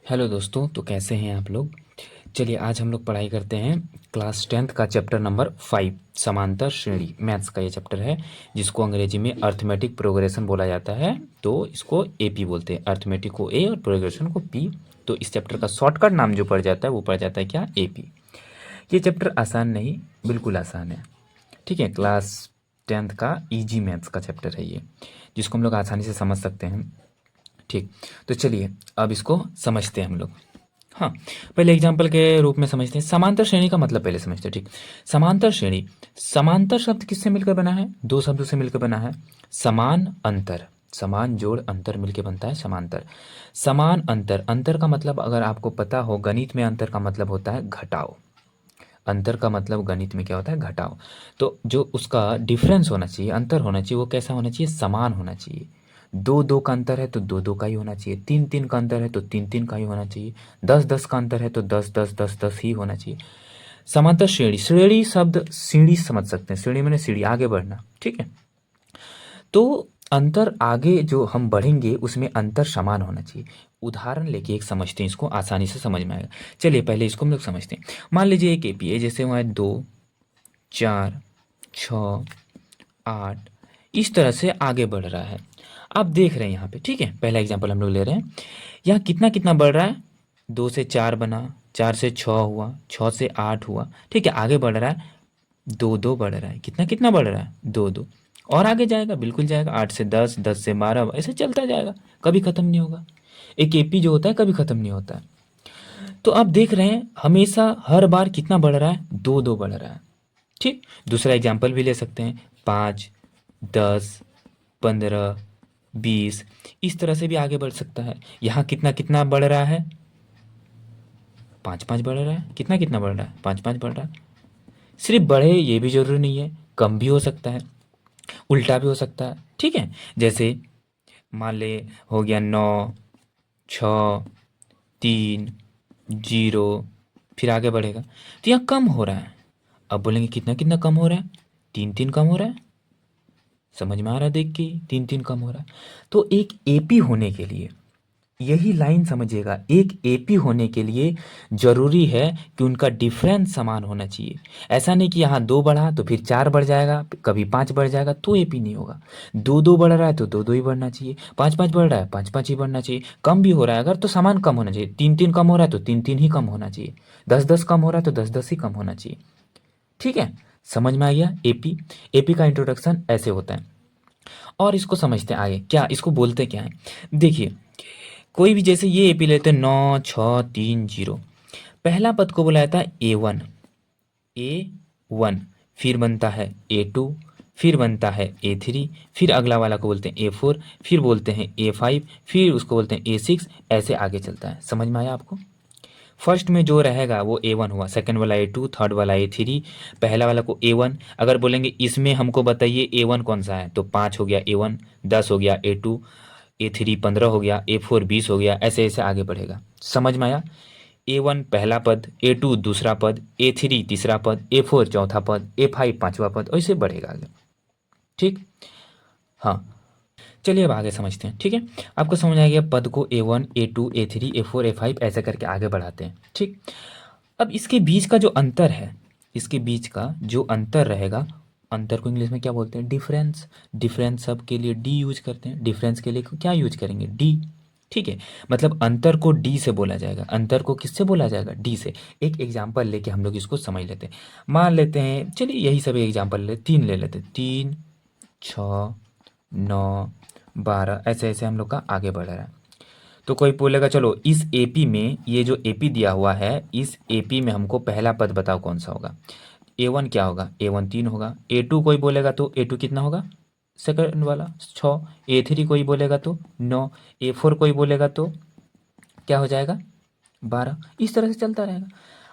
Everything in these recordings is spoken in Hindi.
हेलो दोस्तों, तो कैसे हैं आप लोग। चलिए आज हम लोग पढ़ाई करते हैं क्लास 10th का चैप्टर नंबर 5 समांतर श्रेणी। मैथ्स का ये चैप्टर है जिसको अंग्रेजी में अर्थमेटिक प्रोग्रेशन बोला जाता है। तो इसको एपी बोलते हैं, अर्थमेटिक को ए और प्रोग्रेशन को पी। तो इस चैप्टर का शॉर्टकट नाम जो पड़ जाता है वो पड़ जाता है क्या, एपी। ये चैप्टर आसान नहीं, बिल्कुल आसान है। ठीक है, क्लास 10th का इजी मैथ्स का चैप्टर है ये, जिसको हम लोग आसानी से समझ सकते हैं। ठीक, तो चलिए अब इसको समझते हैं हम लोग। हाँ, पहले एग्जाम्पल के रूप में समझते हैं। समांतर श्रेणी का मतलब पहले समझते हैं। ठीक, समांतर श्रेणी, समांतर शब्द किससे मिलकर बना है? दो शब्दों से मिलकर बना है। समान अंतर, समान जोड़ अंतर मिलकर बनता है समांतर। समान अंतर, अंतर का मतलब अगर आपको पता हो, गणित में अंतर का मतलब होता है घटाव। अंतर का मतलब गणित में क्या होता है, घटाव। तो जो उसका डिफरेंस होना चाहिए, अंतर होना चाहिए, वो कैसा होना चाहिए, समान होना चाहिए। दो दो का अंतर है तो दो दो का ही होना चाहिए। तीन तीन का अंतर है तो तीन तीन का ही होना चाहिए। दस दस का अंतर है तो दस दस दस दस ही होना चाहिए। समांतर श्रेणी, श्रेणी शब्द सीढ़ी समझ सकते हैं। श्रेणी मैंने सीढ़ी, आगे बढ़ना। ठीक है, तो अंतर आगे जो हम बढ़ेंगे उसमें अंतर समान होना चाहिए। उदाहरण लेके एक समझते हैं, इसको आसानी से समझ में आएगा। चलिए पहले इसको हम लोग समझते हैं। मान लीजिए एक एपी है, जैसे वहाँ 2 4 6 8, इस तरह से आगे बढ़ रहा है। आप देख रहे हैं यहाँ पे। ठीक है, पहला एग्जांपल हम लोग ले रहे हैं। यहाँ कितना कितना बढ़ रहा है, 2 से 4 बना, 4 से 6 हुआ, 6 से 8 हुआ। ठीक है, आगे बढ़ रहा है, दो दो बढ़ रहा है। कितना कितना बढ़ रहा है, दो दो। और आगे जाएगा, बिल्कुल जाएगा, 8 से 10, 10 से 12, ऐसे चलता जाएगा, कभी ख़त्म नहीं होगा। एक एपी जो होता है कभी ख़त्म नहीं होता है। तो आप देख रहे हैं हमेशा हर बार कितना बढ़ रहा है, दो दो बढ़ रहा है। ठीक, दूसरा एग्जाम्पल भी ले सकते हैं। 5, 10, 15, 20, इस तरह से भी आगे बढ़ सकता है। यहाँ कितना कितना बढ़ रहा है, 5 5 बढ़ रहा है। कितना कितना बढ़ रहा है, 5 5 बढ़ रहा है। सिर्फ बढ़े ये भी जरूरी नहीं है, कम भी हो सकता है, उल्टा भी हो सकता है। ठीक है, जैसे मान ले हो गया 9 6 3 0, फिर आगे बढ़ेगा तो यहाँ कम हो रहा है। अब बोलेंगे कितना कितना कम हो रहा है, तीन तीन कम हो रहा है। समझ में आ रहा है, देख के तीन तीन कम हो रहा है। तो एक एपी होने के लिए, यही लाइन समझिएगा, एक एपी होने के लिए जरूरी है कि उनका डिफरेंस समान होना चाहिए। ऐसा नहीं कि यहाँ दो बढ़ा तो फिर चार बढ़ जाएगा, कभी पाँच बढ़ जाएगा, तो एपी नहीं होगा। दो दो बढ़ रहा है तो दो दो ही बढ़ना चाहिए, पाँच पाँच बढ़ रहा है पाँच पाँच ही बढ़ना चाहिए। कम भी हो रहा है अगर तो समान कम होना चाहिए। तीन तीन कम हो रहा है तो तीन तीन ही कम होना चाहिए। दस दस कम हो रहा है तो दस दस ही कम होना चाहिए। ठीक है, समझ में आ गया एपी। एपी का इंट्रोडक्शन ऐसे होता है। और इसको समझते हैं आगे, क्या इसको बोलते क्या है। देखिए, कोई भी जैसे ये एपी लेते हैं 9 6 3 0, पहला पद को बोला जाता है A1। A1 फिर बनता है A2, फिर बनता है A3, फिर अगला वाला को बोलते हैं A4, फिर बोलते हैं A5, फिर उसको बोलते हैं A6। ऐसे आगे चलता है। समझ में आया आपको। फर्स्ट में जो रहेगा वो A1 हुआ, सेकंड वाला A2, थर्ड वाला A3, पहला वाला को A1। अगर बोलेंगे इसमें हमको बताइए A1 कौन सा है, तो 5 हो गया A1, 10 हो गया A2, A3 15 हो गया, A4 20 हो गया, ऐसे ऐसे आगे बढ़ेगा। समझ में आया। A1 पहला पद, A2 दूसरा पद, A3 तीसरा पद, A4 चौथा पद, A5 पांचवा पद, ऐसे बढ़ेगा आगे। ठीक, हाँ, चलिए अब आगे समझते हैं। ठीक है, आपको समझ आ गया पद को A1 A2 A3 A4 A5 ऐसे करके आगे बढ़ाते हैं। ठीक, अब इसके बीच का जो अंतर है, इसके बीच का जो अंतर रहेगा, अंतर को इंग्लिश में क्या बोलते हैं, डिफरेंस। डिफरेंस सब के लिए डी यूज करते हैं, डिफरेंस के लिए क्या यूज करेंगे, डी। ठीक है, मतलब अंतर को डी से बोला जाएगा। अंतर को किससे बोला जाएगा, डी से। एक एग्जाम्पल लेके हम लोग इसको समझ लेते हैं। मान लेते हैं, चलिए यही सब एग्जाम्पल तीन ले लेते हैं। 3 6 9 12, ऐसे ऐसे हम लोग का आगे बढ़ रहा है। तो कोई बोलेगा चलो इस एपी में, ये जो एपी दिया हुआ है, इस एपी में हमको पहला पद बताओ कौन सा होगा। A1 क्या होगा, A1 3 होगा। A2 कोई बोलेगा तो A2 कितना होगा, सेकंड वाला 6। A3 कोई बोलेगा तो 9। A4 कोई बोलेगा तो क्या हो जाएगा, 12। इस तरह से चलता रहेगा।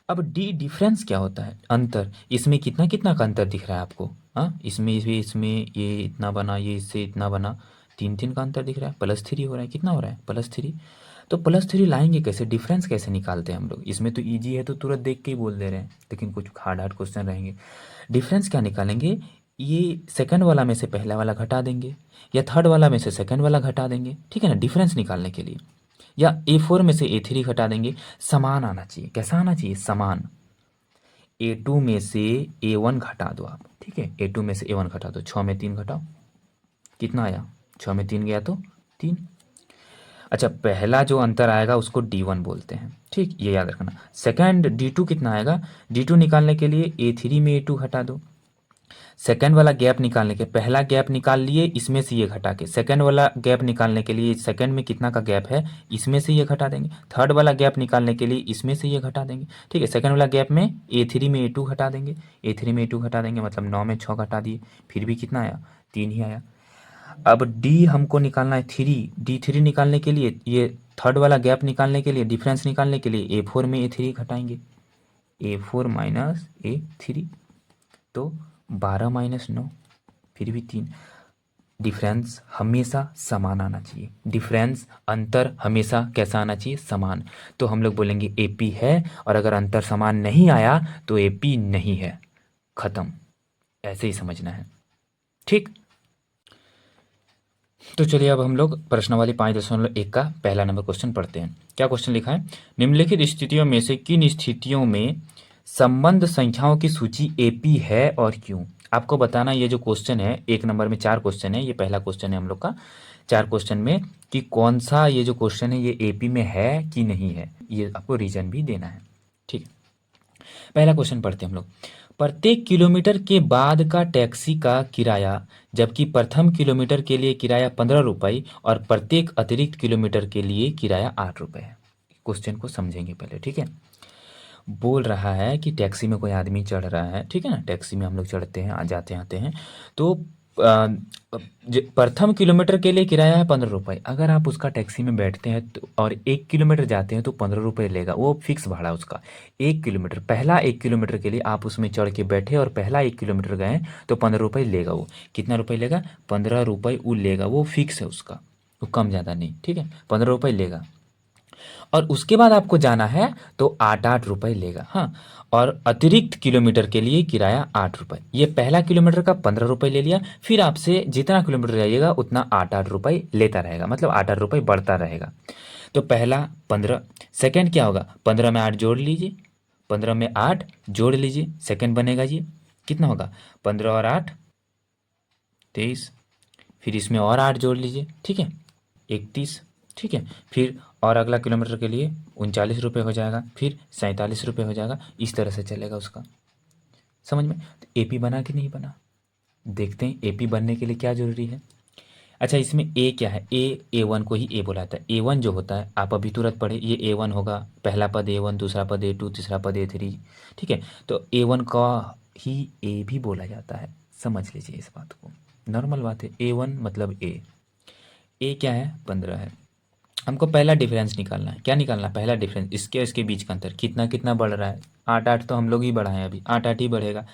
अब डी डिफरेंस क्या होता है, अंतर। इसमें कितना कितना का अंतर दिख रहा है आपको, हाँ, इसमें ये इतना बना, ये इससे इतना बना, तीन तीन का अंतर दिख रहा है। +3 हो रहा है, कितना हो रहा है, +3। तो +3 लाएंगे कैसे, डिफरेंस कैसे निकालते हैं हम लोग। इसमें तो इजी है तो तुरंत देख के ही बोल दे रहे हैं, लेकिन कुछ हार्ड हार्ड क्वेश्चन रहेंगे। डिफरेंस क्या निकालेंगे, ये सेकंड वाला में से पहला वाला घटा देंगे, या थर्ड वाला में से सेकंड वाला घटा देंगे। ठीक है ना, डिफरेंस निकालने के लिए। या A4 में से A3 घटा देंगे, समान आना चाहिए। कैसा आना चाहिए? समान। A2 में से A1 घटा दो आप, ठीक है, A2 में से A1 घटा दो, 6 में 3 घटाओ, कितना आया? 6 में 3 गया तो 3। अच्छा, पहला जो अंतर आएगा उसको D1 बोलते हैं, ठीक, ये याद रखना। सेकंड D2 कितना आएगा? D2 निकालने के लिए A3 में A2 घटा दो। सेकंड वाला गैप निकालने के, पहला गैप निकाल लिए, इसमें से ये घटा के, सेकंड वाला गैप निकालने के लिए सेकंड में कितना का गैप है, इसमें से ये घटा देंगे। थर्ड वाला गैप निकालने के लिए इसमें से ये घटा देंगे, ठीक है। सेकंड वाला गैप में A3 में A2 घटा देंगे, A3 में A2 घटा देंगे, मतलब 9 में 6 घटा दिए, फिर भी कितना आया? 3 ही आया। अब D हमको निकालना है 3, D3 निकालने के लिए, ये थर्ड वाला गैप निकालने के लिए, डिफरेंस निकालने के लिए A4 में A3 घटाएंगे, A4 माइनस A3, तो 12 माइनस 9, फिर भी 3। डिफरेंस हमेशा समान आना चाहिए, डिफरेंस अंतर हमेशा कैसा आना चाहिए? समान। तो हम लोग बोलेंगे AP है, और अगर अंतर समान नहीं आया तो AP नहीं है, खत्म। ऐसे ही समझना है, ठीक। तो चलिए अब हम लोग प्रश्नावली 5.1 का पहला नंबर क्वेश्चन पढ़ते हैं। क्या क्वेश्चन लिखा है? निम्नलिखित स्थितियों में से किन स्थितियों में संबंध संख्याओं की सूची AP है और क्यों? आपको बताना, ये जो क्वेश्चन है 1 नंबर में 4 क्वेश्चन है, ये पहला क्वेश्चन है हम लोग का 4 क्वेश्चन में, कि कौन सा ये जो क्वेश्चन है ये AP में है कि नहीं है, ये आपको रीजन भी देना है, ठीक। पहला क्वेश्चन पढ़ते हैं हम लोग। प्रत्येक किलोमीटर के बाद का टैक्सी का किराया, जबकि प्रथम किलोमीटर के लिए किराया 15 रुपये और प्रत्येक अतिरिक्त किलोमीटर के लिए किराया 8 रुपये है। क्वेश्चन को समझेंगे पहले, ठीक है। बोल रहा है कि टैक्सी में कोई आदमी चढ़ रहा है, ठीक है ना, टैक्सी में हम लोग चढ़ते हैं, जाते आते हैं, तो प्रथम किलोमीटर के लिए किराया है 15 रुपये। अगर आप उसका टैक्सी में बैठते हैं तो और 1 किलोमीटर जाते हैं तो 15 रुपये लेगा, वो फिक्स भाड़ा उसका। 1 किलोमीटर, पहला 1 किलोमीटर के लिए आप उसमें चढ़ के बैठे और पहला 1 किलोमीटर गए तो 15 रुपये लेगा वो। कितना रुपये लेगा? 15 रुपये वो लेगा, वो फिक्स है उसका, वो कम ज़्यादा नहीं, ठीक है, 15 रुपये लेगा। और उसके बाद आपको जाना है तो 8 रुपये लेगा, हाँ। और अतिरिक्त किलोमीटर के लिए किराया 8 रुपये। ये पहला किलोमीटर का 15 रुपये ले लिया, फिर आपसे जितना किलोमीटर जाइएगा उतना 8 रुपये लेता रहेगा, मतलब 8 रुपये बढ़ता रहेगा। तो पहला 15, सेकेंड क्या होगा? 15 में 8 जोड़ लीजिए, 15 में 8 जोड़ लीजिए, सेकेंड बनेगा ये, कितना होगा? 15 और 8 23, फिर इसमें और 8 जोड़ लीजिए, ठीक है, 31, ठीक है। फिर और अगला किलोमीटर के लिए 39 रुपये हो जाएगा, फिर 47 रुपये हो जाएगा, इस तरह से चलेगा उसका। समझ में? तो AP बना कि नहीं बना, देखते हैं। AP बनने के लिए क्या जरूरी है? अच्छा, इसमें A क्या है? A1 को ही A बुलाता है। A1 जो होता है, आप अभी तुरंत पढ़े, ये A1 होगा, पहला पद A1, दूसरा पद A2, तीसरा पद A3, ठीक है। तो A1 का ही A भी बोला जाता है, समझ लीजिए इस बात को, नॉर्मल बात है। A1 मतलब A क्या है? 15 है। हमको पहला डिफरेंस निकालना है। क्या निकालना है? पहला डिफरेंस, इसके और इसके बीच का अंतर कितना कितना बढ़ रहा है? 8 तो हम लोग ही बढ़ाएं, अभी 8 ही बढ़ेगा।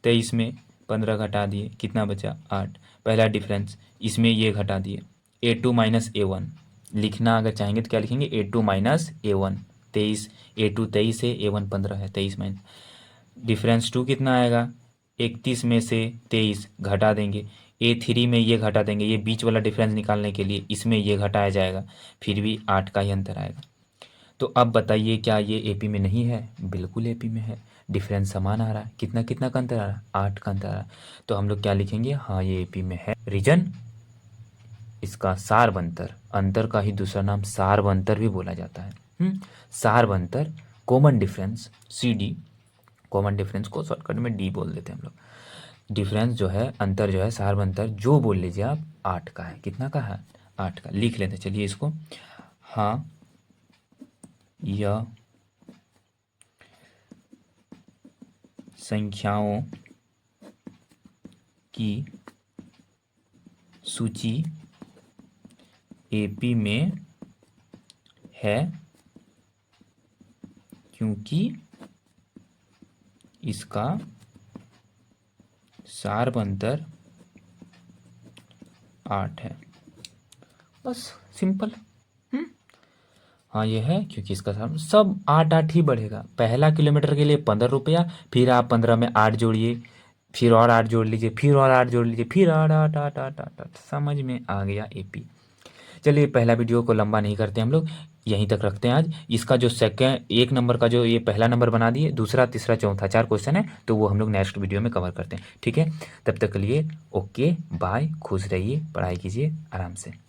23 में 15 घटा दिए, कितना बचा? 8। पहला डिफरेंस, इसमें ये घटा दिए, A2 माइनस A1 लिखना अगर चाहेंगे तो क्या लिखेंगे? A2 माइनस A1, 23, A2 23 है, A1 15 है, 23 माइनस डिफरेंस 2 कितना आएगा? 31 में से 23 घटा देंगे, A3 में ये घटा देंगे, ये बीच वाला डिफरेंस निकालने के लिए इसमें ये घटाया जाएगा, फिर भी 8 का ही अंतर आएगा। तो अब बताइए, क्या ये AP में नहीं है? बिल्कुल AP में है, डिफरेंस समान आ रहा है। कितना कितना का अंतर आ रहा है? 8 का अंतर आ रहा है। तो हम लोग क्या लिखेंगे? हाँ, ये AP में है। रीजन इसका सारबंतर, अंतर का ही दूसरा नाम सारबंतर भी बोला जाता है। सारबंतर, common difference, CD, common difference को शॉर्टकट में D बोल देते हैं हम लोग। डिफरेंस जो है, अंतर जो है, सारबंतर जो बोल लीजिए आप, 8 का है। कितना का है? 8 का। लिख लेते चलिए इसको। हाँ, यह संख्याओं की सूची AP में है क्योंकि इसका सारबंतर 8 है। बस सिंपल। हाँ, ये है क्योंकि इसका सार सब 8 ही बढ़ेगा। पहला किलोमीटर के लिए 15 रुपया, फिर आप 15 में 8 जोड़िए, फिर और 8 जोड़ लीजिए, फिर और 8 जोड़ लीजिए, फिर 8 8 8 8 8 8। समझ में आ गया AP। चलिए, पहला वीडियो को लंबा नहीं करते हम लोग, यहीं तक रखते हैं आज। इसका जो सेकंड 1 नंबर का जो ये पहला नंबर बना दिए, दूसरा तीसरा चौथा 4 क्वेश्चन है, तो वो हम लोग नेक्स्ट वीडियो में कवर करते हैं। ठीक है, तब तक के लिए ओके बाय, खुश रहिए, पढ़ाई कीजिए आराम से।